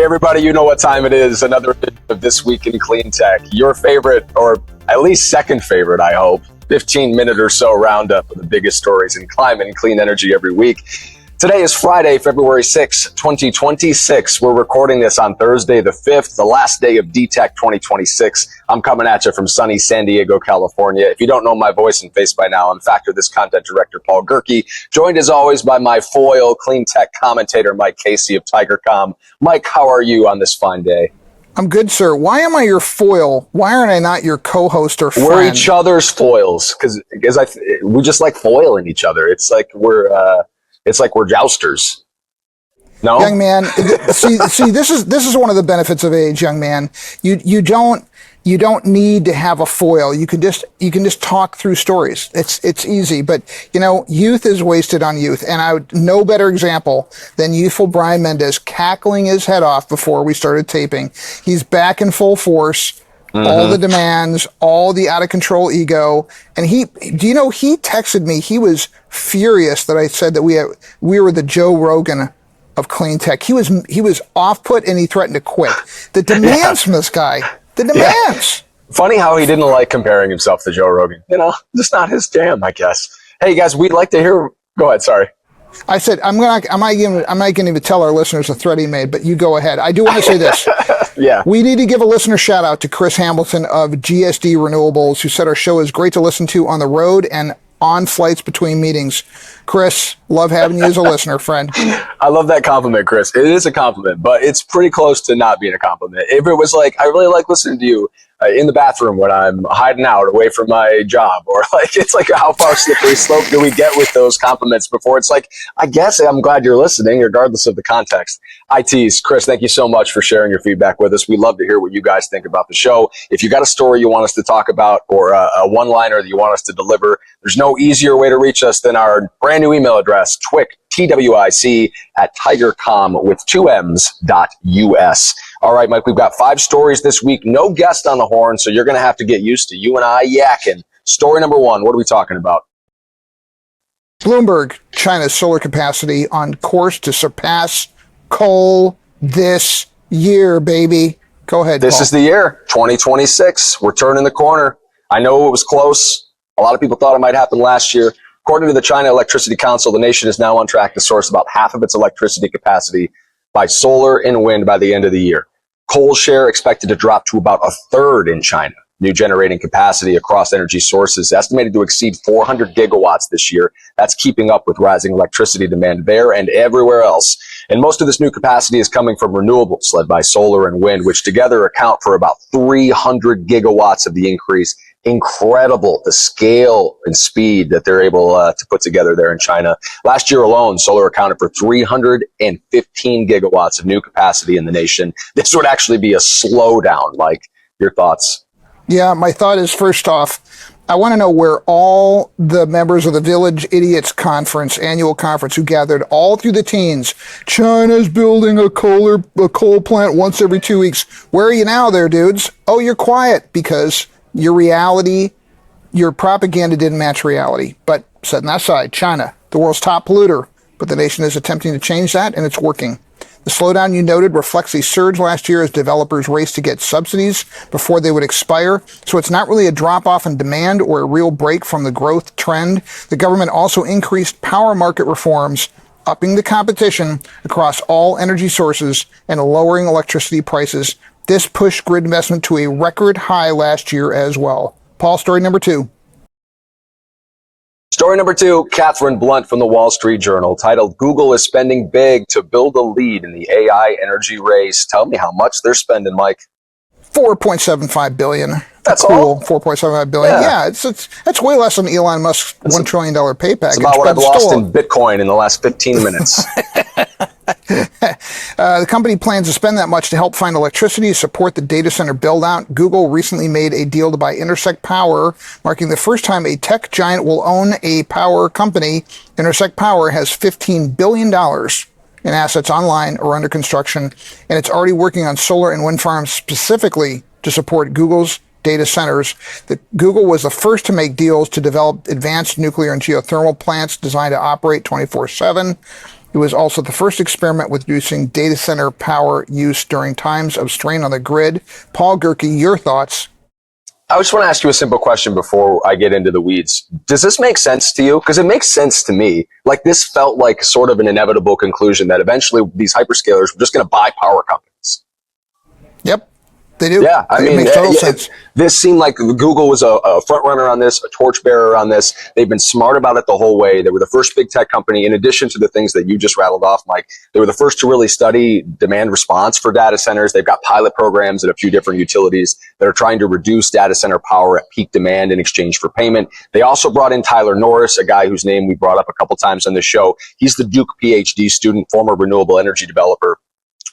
everybody, you know what time it is. Another edition of This Week in Cleantech. Your favorite, or at least second favorite, I hope, 15-minute or so roundup of the biggest stories in climate and clean energy every week. Today is Friday, February 6, 2026. We're recording this on Thursday the 5th, the last day of DTech 2026. I'm coming at you from sunny San Diego, California. If you don't know my voice and face by now, I'm Factor This content director, Paul Gerke, joined as always by my foil Cleantech commentator, Mike Casey of Tigercomm. Mike, how are you on this fine day? I'm good, sir. Why am I your foil? Why aren't I not your co-host or friend? We're each other's foils, because we just like foiling each other. It's like we're jousters. No, young man. see, this is one of the benefits of age, young man. You don't need to have a foil. You can just talk through stories. It's easy, but youth is wasted on youth, and no better example than youthful Brian Mendez cackling his head off before we started taping. He's back in full force. Mm-hmm. All the demands, all the out of control ego, and he texted me. He was furious that I said that we were the Joe Rogan of Cleantech. He was off put and he threatened to quit. The demands from this guy. The demands. Yeah. Funny how he didn't like comparing himself to Joe Rogan. Just not his jam, I guess. Hey guys, we'd like to hear. Go ahead. Sorry. I said I'm not going to tell our listeners the threat he made, but you go ahead. I do want to say this. Yeah. We need to give a listener shout out to Chris Hamilton of GSD Renewables, who said our show is great to listen to on the road and on flights between meetings. Chris, love having you as a listener, friend. I love that compliment, Chris. It is a compliment, but it's pretty close to not being a compliment. If it was like, I really like listening to you in the bathroom when I'm hiding out away from my job, or it's like how far slippery slope do we get with those compliments before it's like, I guess I'm glad you're listening regardless of the context. ITs, Chris, thank you so much for sharing your feedback with us. We love to hear what you guys think about the show. If you got a story you want us to talk about or a one-liner that you want us to deliver, there's no easier way to reach us than our brand new email address, TWIC at Tigercomm with 2Ms.us. All right, Mike, we've got 5 stories this week. No guest on the horn, so you're going to have to get used to you and I yakking. Story number 1, what are we talking about? Bloomberg, China's solar capacity on course to surpass coal this year, baby. Go ahead, This Paul. is the year, 2026. We're turning the corner. I know it was close. A lot of people thought it might happen last year. According to the China Electricity Council, the nation is now on track to source about half of its electricity capacity by solar and wind by the end of the year. Coal share expected to drop to about a third in China. New generating capacity across energy sources estimated to exceed 400 gigawatts this year. That's keeping up with rising electricity demand there and everywhere else. And most of this new capacity is coming from renewables led by solar and wind, which together account for about 300 gigawatts of the increase. Incredible, the scale and speed that they're able to put together there in China. Last year alone, solar accounted for 315 gigawatts of new capacity in the nation. This would actually be a slowdown. Like, your thoughts? Yeah, my thought is, first off, I want to know where all the members of the Village Idiots Conference, annual conference, who gathered all through the teens, China's building a coal plant once every 2 weeks. Where are you now there, dudes? Oh, you're quiet because your reality, your propaganda didn't match reality. But setting that aside, China, the world's top polluter, but the nation is attempting to change that, and it's working. The slowdown you noted reflects a surge last year as developers raced to get subsidies before they would expire. So it's not really a drop-off in demand or a real break from the growth trend. The government also increased power market reforms, upping the competition across all energy sources and lowering electricity prices. This pushed grid investment to a record high last year as well. Paul, story number 2. Story number 2, Catherine Blunt from the Wall Street Journal, titled "Google is spending big to build a lead in the AI energy race." Tell me how much they're spending, Mike. $4.75 billion. That's cool. all? $4.75 billion. Yeah, that's way less than Elon Musk's $1 trillion pay package. It's about what I've lost in Bitcoin in the last 15 minutes. The company plans to spend that much to help find electricity to support the data center build-out. Google recently made a deal to buy Intersect Power, marking the first time a tech giant will own a power company. Intersect Power has $15 billion in assets online or under construction, and it's already working on solar and wind farms specifically to support Google's data centers. Google was the first to make deals to develop advanced nuclear and geothermal plants designed to operate 24/7. It was also the first experiment with reducing data center power use during times of strain on the grid. Paul Gerke, your thoughts? I just want to ask you a simple question before I get into the weeds. Does this make sense to you? Because it makes sense to me. Like, this felt like sort of an inevitable conclusion that eventually these hyperscalers were just going to buy power companies. Yep, they do. Yeah, I mean, it makes total sense. This seemed like Google was a front runner on this, a torchbearer on this. They've been smart about it the whole way. They were the first big tech company, in addition to the things that you just rattled off, Mike. They were the first to really study demand response for data centers. They've got pilot programs at a few different utilities that are trying to reduce data center power at peak demand in exchange for payment. They also brought in Tyler Norris, a guy whose name we brought up a couple times on the show. He's the Duke PhD student, former renewable energy developer,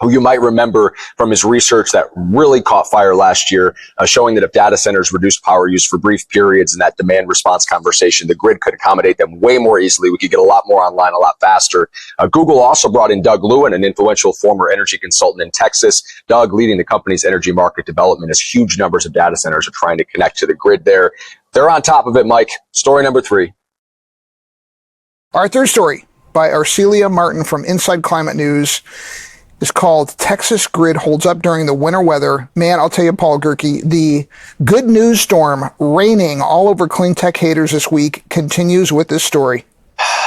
who you might remember from his research that really caught fire last year, showing that if data centers reduce power use for brief periods in that demand response conversation, the grid could accommodate them way more easily. We could get a lot more online a lot faster. Google also brought in Doug Lewin, an influential former energy consultant in Texas. Doug, leading the company's energy market development, as huge numbers of data centers are trying to connect to the grid there. They're on top of it, Mike. Story number 3. Our third story by Arcelia Martin from Inside Climate News is called Texas Grid Holds Up During the Winter Weather. Man, I'll tell you, Paul Gerke, the good news storm raining all over Cleantech haters this week continues with this story.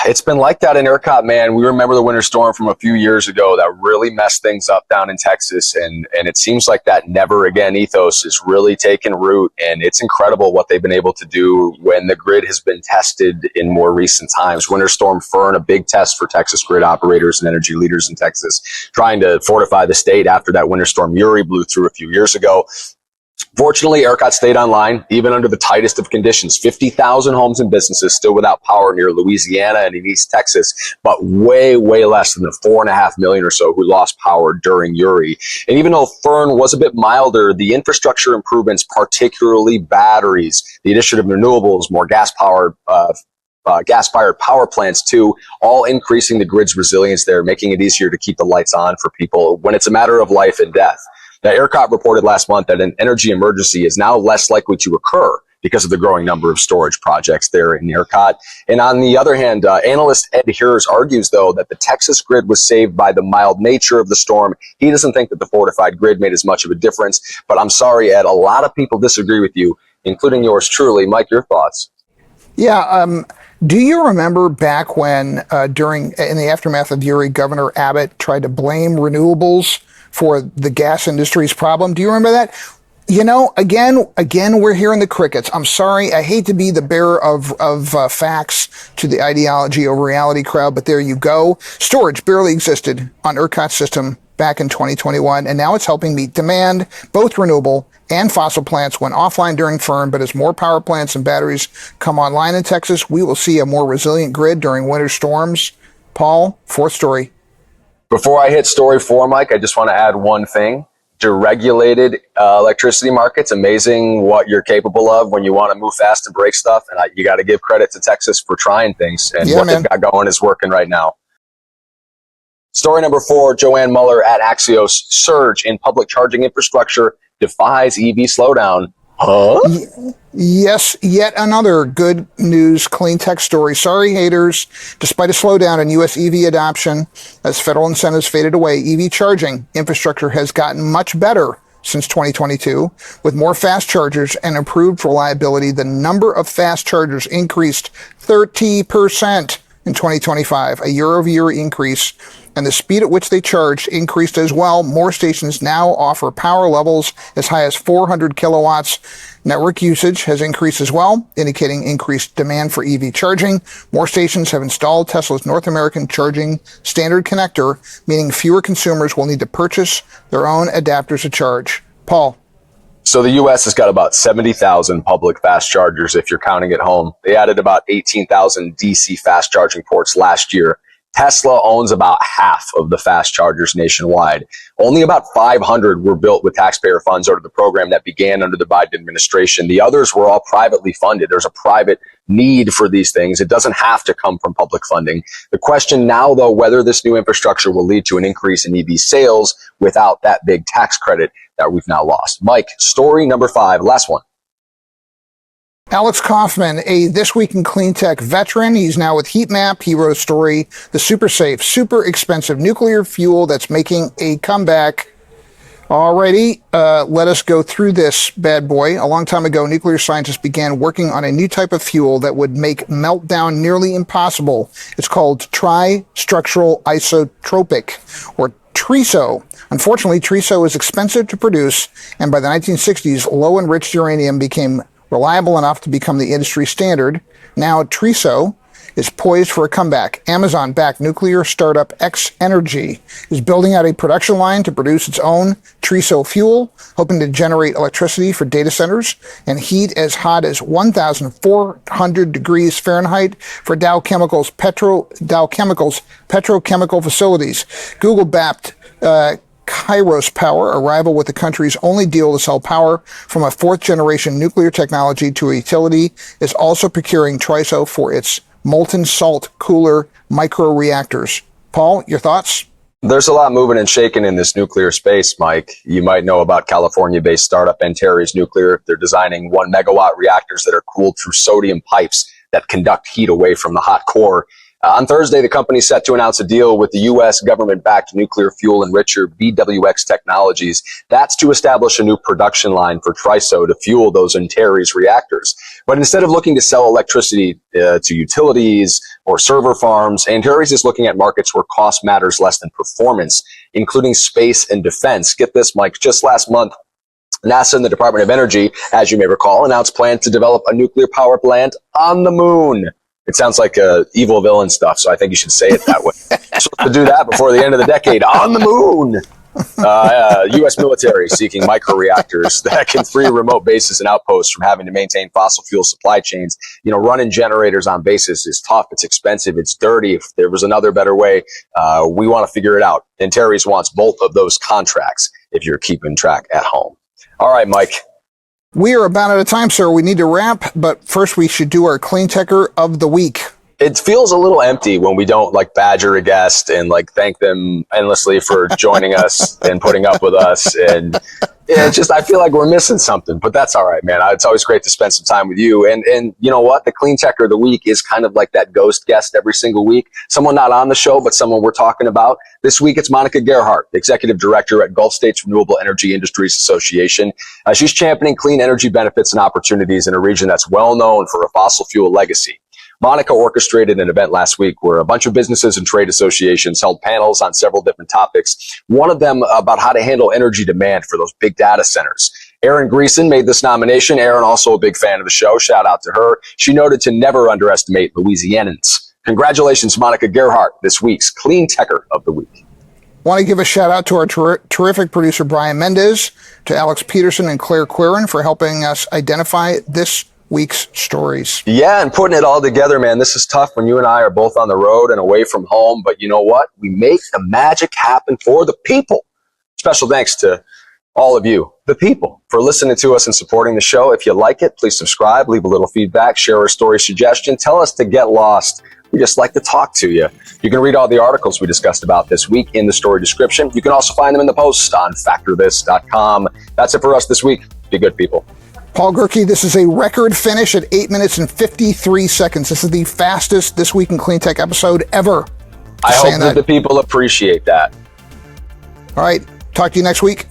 It's been like that in ERCOT, man. We remember the winter storm from a few years ago that really messed things up down in Texas. And it seems like that never again ethos is really taken root. And it's incredible what they've been able to do when the grid has been tested in more recent times. Winter Storm Fern, a big test for Texas grid operators and energy leaders in Texas, trying to fortify the state after that Winter Storm Uri blew through a few years ago. Fortunately, ERCOT stayed online, even under the tightest of conditions. 50,000 homes and businesses still without power near Louisiana and in East Texas, but way, way less than the 4.5 million or so who lost power during Uri. And even though Fern was a bit milder, the infrastructure improvements, particularly batteries, the addition of renewables, more gas-fired power plants too, all increasing the grid's resilience there, making it easier to keep the lights on for people when it's a matter of life and death. Now, ERCOT reported last month that an energy emergency is now less likely to occur because of the growing number of storage projects there in ERCOT. And on the other hand, analyst Ed Hears argues, though, that the Texas grid was saved by the mild nature of the storm. He doesn't think that the fortified grid made as much of a difference. But I'm sorry, Ed, a lot of people disagree with you, including yours truly. Mike, your thoughts? Yeah, do you remember back when, in the aftermath of Uri, Governor Abbott tried to blame renewables for the gas industry's problem? Do you remember that? You know, again, we're hearing the crickets. I'm sorry. I hate to be the bearer of facts to the ideology over reality crowd, but there you go. Storage barely existed on ERCOT's system back in 2021, and now it's helping meet demand. Both renewable and fossil plants went offline during Fern, but as more power plants and batteries come online in Texas, we will see a more resilient grid during winter storms. Paul, fourth story. Before I hit story 4, Mike, I just want to add one thing. Deregulated electricity markets, amazing what you're capable of when you want to move fast and break stuff. And you got to give credit to Texas for trying things. And what they've got going is working right now. Story number 4, Joanne Muller at Axios. Surge in public charging infrastructure defies EV slowdown. Huh? Yes, yet another good news Cleantech story. Sorry, haters. Despite a slowdown in U.S. EV adoption as federal incentives faded away, EV charging infrastructure has gotten much better since 2022. With more fast chargers and improved reliability, the number of fast chargers increased 30% in 2025, a year-over-year increase, and the speed at which they charged increased as well. More stations now offer power levels as high as 400 kilowatts. Network usage has increased as well, indicating increased demand for EV charging. More stations have installed Tesla's North American Charging Standard Connector, meaning fewer consumers will need to purchase their own adapters to charge. Paul. So the U.S. has got about 70,000 public fast chargers if you're counting at home. They added about 18,000 DC fast charging ports last year. Tesla owns about half of the fast chargers nationwide. Only about 500 were built with taxpayer funds under the program that began under the Biden administration. The others were all privately funded. There's a private need for these things. It doesn't have to come from public funding. The question now, though, whether this new infrastructure will lead to an increase in EV sales without that big tax credit that we've now lost. Mike, story number 5, last one. Alex Kaufman, a This Week in Cleantech veteran. He's now with Heatmap. He wrote a story, the super safe, super expensive nuclear fuel that's making a comeback. Alrighty, let us go through this bad boy. A long time ago, nuclear scientists began working on a new type of fuel that would make meltdown nearly impossible. It's called tri-structural isotropic, or TRISO. Unfortunately, TRISO is expensive to produce, and by the 1960s, low-enriched uranium became reliable enough to become the industry standard. Now, TRISO is poised for a comeback. Amazon-backed nuclear startup X Energy is building out a production line to produce its own TRISO fuel, hoping to generate electricity for data centers and heat as hot as 1,400 degrees Fahrenheit for Dow Chemicals petrochemical facilities. Google-backed Kairos Power, a rival with the country's only deal to sell power from a fourth-generation nuclear technology to a utility, is also procuring TRISO for its molten salt cooler microreactors. Paul, your thoughts? There's a lot moving and shaking in this nuclear space, Mike. You might know about California-based startup Antares Nuclear. They're designing 1 megawatt reactors that are cooled through sodium pipes that conduct heat away from the hot core. On Thursday, the company is set to announce a deal with the U.S. government-backed nuclear fuel enricher BWX Technologies. That's to establish a new production line for TRISO to fuel those Antares reactors. But instead of looking to sell electricity to utilities or server farms, Antares is looking at markets where cost matters less than performance, including space and defense. Get this, Mike, just last month, NASA and the Department of Energy, as you may recall, announced plans to develop a nuclear power plant on the moon. It sounds like evil villain stuff, so I think you should say it that way. So to do that before the end of the decade, on the moon. U.S. military seeking microreactors that can free remote bases and outposts from having to maintain fossil fuel supply chains. You know, running generators on bases is tough. It's expensive. It's dirty. If there was another better way, we want to figure it out. Antares wants both of those contracts if you're keeping track at home. All right, Mike. We are about out of time, sir. We need to wrap, but first we should do our Cleantecher of the week. It feels a little empty when we don't badger a guest and thank them endlessly for joining us and putting up with us. And it's just, I feel like we're missing something, but that's all right, man. It's always great to spend some time with you. And you know what? The Cleantecher of the week is kind of like that ghost guest every single week. Someone not on the show, but someone we're talking about. This week, it's Monika Gerhart, Executive Director at Gulf States Renewable Energy Industries Association. She's championing clean energy benefits and opportunities in a region that's well known for a fossil fuel legacy. Monika orchestrated an event last week where a bunch of businesses and trade associations held panels on several different topics. One of them about how to handle energy demand for those big data centers. Erin Greeson made this nomination. Erin, also a big fan of the show. Shout out to her. She noted to never underestimate Louisianians. Congratulations, Monika Gerhart, this week's Cleantecher of the Week. Want to give a shout out to our terrific producer, Brian Mendez, to Alex Peterson and Claire Quirin for helping us identify this week's stories. Yeah, and putting it all together, man. This is tough when you and I are both on the road and away from home, but you know what? We make the magic happen for the people. Special thanks to all of you, the people, for listening to us and supporting the show. If you like it, please subscribe, leave a little feedback, share a story suggestion, tell us to get lost. We just like to talk to you. You can read all the articles we discussed about this week in the story description. You can also find them in the post on factorthis.com. That's it for us this week. Be good, people. Paul Gerke, this is a record finish at 8 minutes and 53 seconds. This is the fastest This Week in Cleantech episode ever. I hope that the people appreciate that. All right. Talk to you next week.